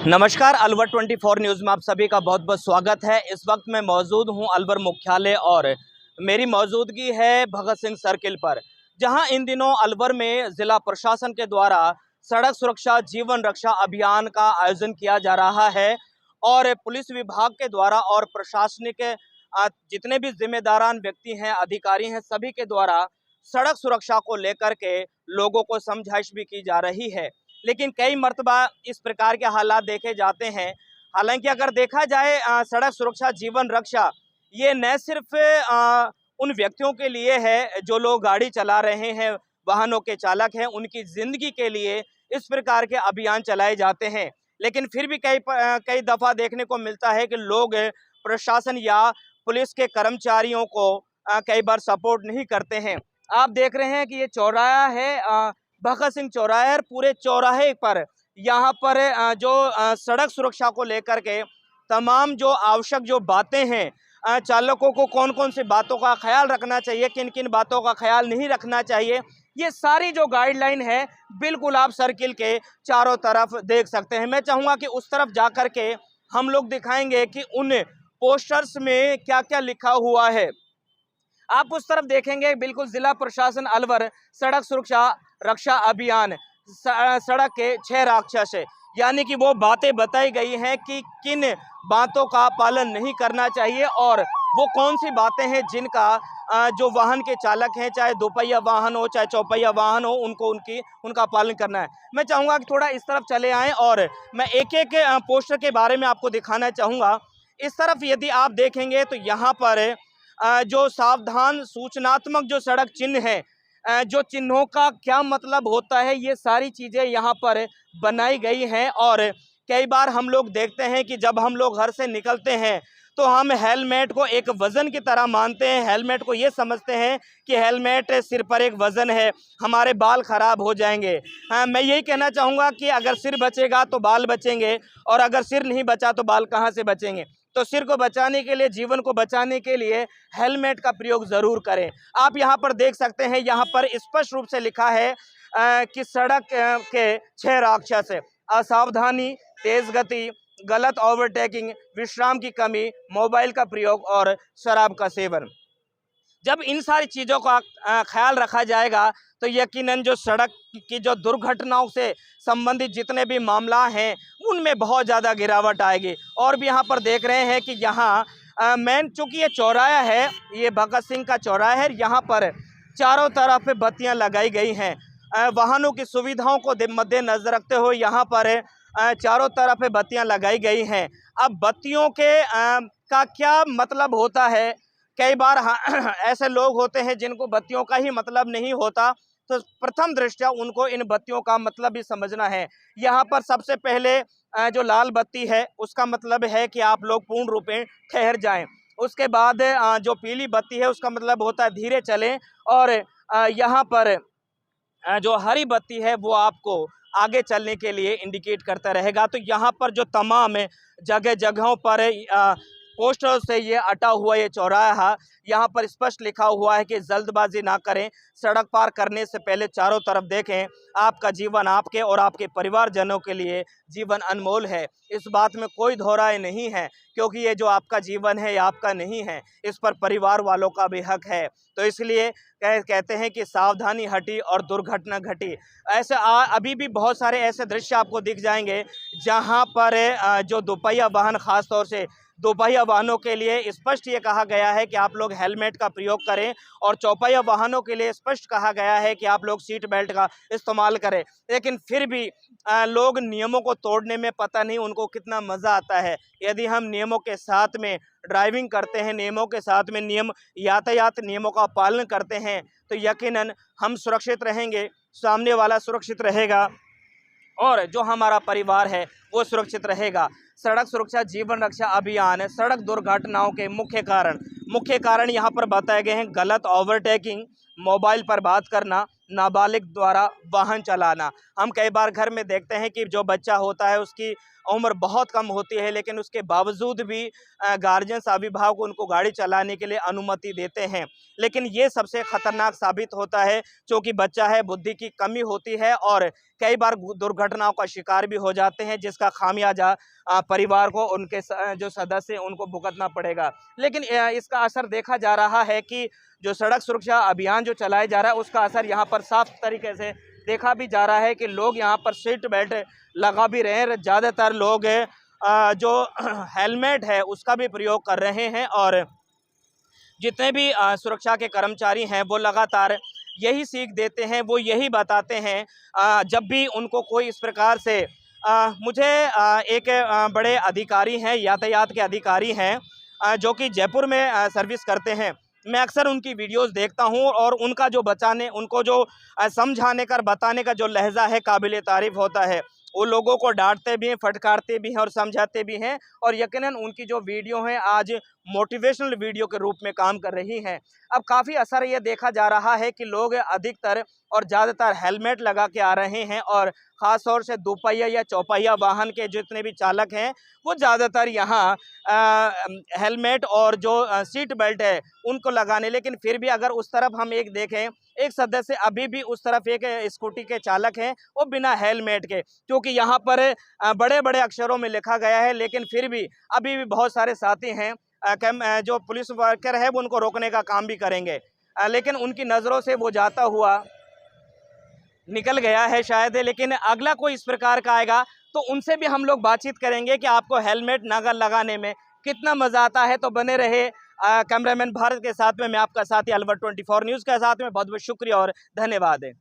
नमस्कार, अलवर 24 न्यूज़ में आप सभी का बहुत बहुत स्वागत है। इस वक्त मैं मौजूद हूं अलवर मुख्यालय और मेरी मौजूदगी है भगत सिंह सर्किल पर, जहां इन दिनों अलवर में ज़िला प्रशासन के द्वारा सड़क सुरक्षा जीवन रक्षा अभियान का आयोजन किया जा रहा है और पुलिस विभाग के द्वारा और प्रशासनिक जितने भी जिम्मेदारान व्यक्ति हैं, अधिकारी हैं, सभी के द्वारा सड़क सुरक्षा को लेकर के लोगों को समझाइश भी की जा रही है। लेकिन कई मर्तबा इस प्रकार के हालात देखे जाते हैं। हालांकि अगर देखा जाए सड़क सुरक्षा जीवन रक्षा ये न सिर्फ उन व्यक्तियों के लिए है जो लोग गाड़ी चला रहे हैं, वाहनों के चालक हैं, उनकी ज़िंदगी के लिए इस प्रकार के अभियान चलाए जाते हैं। लेकिन फिर भी कई दफ़ा देखने को मिलता है कि लोग प्रशासन या पुलिस के कर्मचारियों को कई बार सपोर्ट नहीं करते हैं। आप देख रहे हैं कि ये चौराहा है भगत सिंह चौराहे और पूरे चौराहे पर यहाँ पर जो सड़क सुरक्षा को लेकर के तमाम जो आवश्यक जो बातें हैं, चालकों को कौन कौन सी बातों का ख्याल रखना चाहिए, किन किन बातों का ख्याल नहीं रखना चाहिए, ये सारी जो गाइडलाइन है बिल्कुल आप सर्किल के चारों तरफ देख सकते हैं। मैं चाहूँगा कि उस तरफ जा कर के हम लोग दिखाएंगे कि उन पोस्टर्स में क्या क्या लिखा हुआ है। आप उस तरफ देखेंगे बिल्कुल जिला प्रशासन अलवर सड़क सुरक्षा रक्षा अभियान सड़क के 6 राक्षस है, यानी कि वो बातें बताई गई हैं कि किन बातों का पालन नहीं करना चाहिए और वो कौन सी बातें हैं जिनका जो वाहन के चालक हैं, चाहे दोपहिया वाहन हो चाहे चौपहिया वाहन हो, उनका पालन करना है। मैं चाहूँगा कि थोड़ा इस तरफ चले आएँ और मैं एक एक पोस्टर के बारे में आपको दिखाना चाहूँगा। इस तरफ यदि आप देखेंगे तो यहाँ पर जो सावधान सूचनात्मक जो सड़क चिन्ह है, जो चिन्हों का क्या मतलब होता है, ये सारी चीज़ें यहाँ पर बनाई गई हैं। और कई बार हम लोग देखते हैं कि जब हम लोग घर से निकलते हैं तो हम हेलमेट को एक वज़न की तरह मानते हैं। हेलमेट को ये समझते हैं कि हेलमेट सिर पर एक वज़न है, हमारे बाल ख़राब हो जाएंगे। मैं यही कहना चाहूँगा कि अगर सिर बचेगा तो बाल बचेंगे और अगर सिर नहीं बचा तो बाल कहाँ से बचेंगे। तो सिर को बचाने के लिए, जीवन को बचाने के लिए हेलमेट का प्रयोग ज़रूर करें। आप यहाँ पर देख सकते हैं, यहाँ पर स्पष्ट रूप से लिखा है कि सड़क के 6 राक्षस है: असावधानी, तेज़ गति, गलत ओवरटेकिंग, विश्राम की कमी, मोबाइल का प्रयोग और शराब का सेवन। जब इन सारी चीज़ों का ख्याल रखा जाएगा तो यकीनन जो सड़क की जो दुर्घटनाओं से संबंधित जितने भी मामला हैं उनमें बहुत ज़्यादा गिरावट आएगी। और भी यहाँ पर देख रहे हैं कि यहाँ मेन चूँकि ये चौराहा है, ये भगत सिंह का चौराहा है, यहाँ पर चारों तरफ बत्तियाँ लगाई गई हैं। वाहनों की सुविधाओं को मद्देनजर रखते हुए यहाँ पर चारों तरफ बत्तियाँ लगाई गई हैं। अब बत्तियों के का क्या मतलब होता है, कई बार ऐसे लोग होते हैं जिनको बत्तियों का ही मतलब नहीं होता, तो प्रथम दृष्टया उनको इन बत्तियों का मतलब भी समझना है। यहाँ पर सबसे पहले जो लाल बत्ती है उसका मतलब है कि आप लोग पूर्ण रूप में ठहर जाएं। उसके बाद जो पीली बत्ती है उसका मतलब होता है धीरे चलें। और यहाँ पर जो हरी बत्ती है वो आपको आगे चलने के लिए इंडिकेट करता रहेगा। तो यहाँ पर जो तमाम जगहों पर पोस्टर से ये अटा हुआ ये चौराहा, यहाँ पर स्पष्ट लिखा हुआ है कि जल्दबाजी ना करें, सड़क पार करने से पहले चारों तरफ देखें। आपका जीवन आपके और आपके परिवारजनों के लिए जीवन अनमोल है, इस बात में कोई दोहराए नहीं है, क्योंकि ये जो आपका जीवन है ये आपका नहीं है, इस पर परिवार वालों का भी हक है। तो इसलिए कहते हैं कि सावधानी हटी और दुर्घटना घटी। ऐसे अभी भी बहुत सारे ऐसे दृश्य आपको दिख जाएंगे जहाँ पर जो दोपहिया वाहन, खास तौर से दोपहिया वाहनों के लिए स्पष्ट ये कहा गया है कि आप लोग हेलमेट का प्रयोग करें और चौपहिया वाहनों के लिए स्पष्ट कहा गया है कि आप लोग सीट बेल्ट का इस्तेमाल करें। लेकिन फिर भी लोग नियमों को तोड़ने में पता नहीं उनको कितना मज़ा आता है। यदि हम नियमों के साथ में ड्राइविंग करते हैं, नियमों के साथ में यातायात नियमों का पालन करते हैं, तो यकीनन हम सुरक्षित रहेंगे, सामने वाला सुरक्षित रहेगा और जो हमारा परिवार है वो सुरक्षित रहेगा। सड़क सुरक्षा जीवन रक्षा अभियान सड़क दुर्घटनाओं के मुख्य कारण यहाँ पर बताए गए हैं: गलत ओवरटेकिंग, मोबाइल पर बात करना, नाबालिग द्वारा वाहन चलाना। हम कई बार घर में देखते हैं कि जो बच्चा होता है उसकी उम्र बहुत कम होती है, लेकिन उसके बावजूद भी गार्जियंस, अभिभावक उनको गाड़ी चलाने के लिए अनुमति देते हैं। लेकिन ये सबसे खतरनाक साबित होता है, क्योंकि बच्चा है, बुद्धि की कमी होती है और कई बार दुर्घटनाओं का शिकार भी हो जाते हैं, जिसका खामियाजा परिवार को, उनके जो सदस्य हैं उनको भुगतना पड़ेगा। लेकिन इसका असर देखा जा रहा है कि जो सड़क सुरक्षा अभियान जो चलाया जा रहा है उसका असर यहाँ पर साफ तरीके से देखा भी जा रहा है कि लोग यहाँ पर सीट बेल्ट लगा भी रहे हैं। ज़्यादातर लोग जो हेलमेट है उसका भी प्रयोग कर रहे हैं और जितने भी सुरक्षा के कर्मचारी हैं वो लगातार यही सीख देते हैं, वो यही बताते हैं जब भी उनको कोई इस प्रकार से मुझे एक बड़े अधिकारी हैं, यातायात के अधिकारी हैं जो कि जयपुर में सर्विस करते हैं। मैं अक्सर उनकी वीडियोस देखता हूं और उनका जो उनको जो समझाने का, बताने का जो लहजा है काबिले तारीफ होता है। वो लोगों को डांटते भी हैं, फटकारते भी हैं और समझाते भी हैं और यकीनन उनकी जो वीडियो हैं आज मोटिवेशनल वीडियो के रूप में काम कर रही हैं। अब काफ़ी असर ये देखा जा रहा है कि लोग अधिकतर और ज़्यादातर हेलमेट लगा के आ रहे हैं और ख़ास तौर से दोपहिया या चौपहिया वाहन के जितने भी चालक हैं वो ज़्यादातर यहाँ हेलमेट और जो सीट बेल्ट है उनको लगाने। लेकिन फिर भी अगर उस तरफ हम एक देखें, एक सदस्य अभी भी उस तरफ एक स्कूटी के चालक हैं वो बिना हेलमेट के, क्योंकि यहाँ पर बड़े बड़े अक्षरों में लिखा गया है, लेकिन फिर भी अभी भी बहुत सारे साथी हैं जो पुलिस वर्कर है वो उनको रोकने का काम भी करेंगे, लेकिन उनकी नज़रों से वो जाता हुआ निकल गया है शायद। लेकिन अगला कोई इस प्रकार का आएगा तो उनसे भी हम लोग बातचीत करेंगे कि आपको हेलमेट नगर लगाने में कितना मज़ा आता है। तो बने रहे कैमरामैन भारत के साथ में, मैं आपका साथी अलवर 24 न्यूज़ के साथ में। बहुत बहुत शुक्रिया और धन्यवाद है।